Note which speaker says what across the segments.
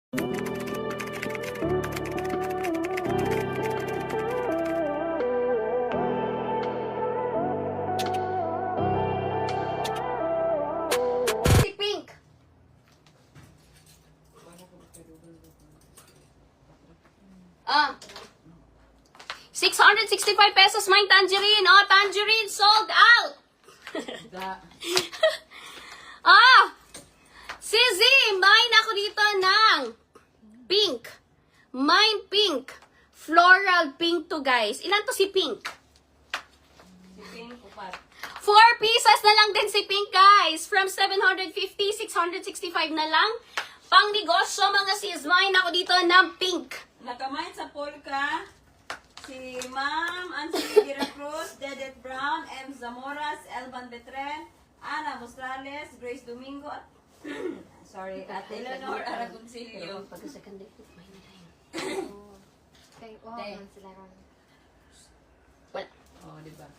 Speaker 1: Si Pink. Ah. 665 pesos may tangerine. Oh, tangerine sold out. Ah. Sizi, mine ako dito ng pink. Mine pink. Floral pink to, guys. Ilan to si pink?
Speaker 2: Si Pink, upat.
Speaker 1: 4 pieces na lang din si pink, guys. From 750, 665 na lang. Pang negosyo, mga sis. Mine ako dito ng pink.
Speaker 2: Nakamay sa polka, si Ma'am Anthony Gira Cruz, Dedet Brown, M. Zamoras, Elvan Betren, Ana Mostrales, Grace Domingo, at at Eleanor Aragoncillo.
Speaker 1: Pagka-second day, mine na yun.
Speaker 3: Okay, man sila ron.
Speaker 1: Wala.
Speaker 2: Oh, di ba?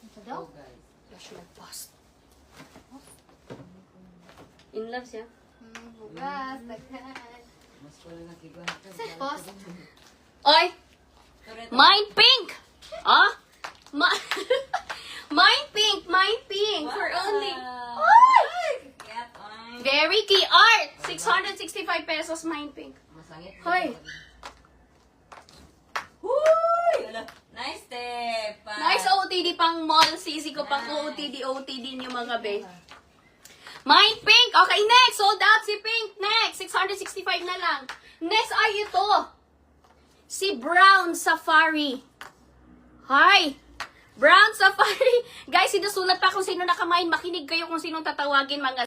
Speaker 3: Ito daw?
Speaker 2: Oh, guys.
Speaker 1: Flash post. In love siya.
Speaker 3: Bukas, taghan.
Speaker 2: Mas wala na kiguan.
Speaker 3: Post.
Speaker 1: Oy! Mine pink! Ah? Mine pink! Mine pink! For only... Oy! Very key art! 665 pesos, mine pink.
Speaker 2: Masangit.
Speaker 1: Hoy!
Speaker 2: Huy! Nice step.
Speaker 1: Nice OTD pang mall. Sisi ko pang OTD nyo mga be. Mine pink! Okay, next! Sold out si pink! Next! 665 na lang. Next ay ito. Si Brown Safari. Hi! Brown Safari. Guys, sinusulat pa kung sino nakamine. Makinig kayo kung sinong tatawagin mga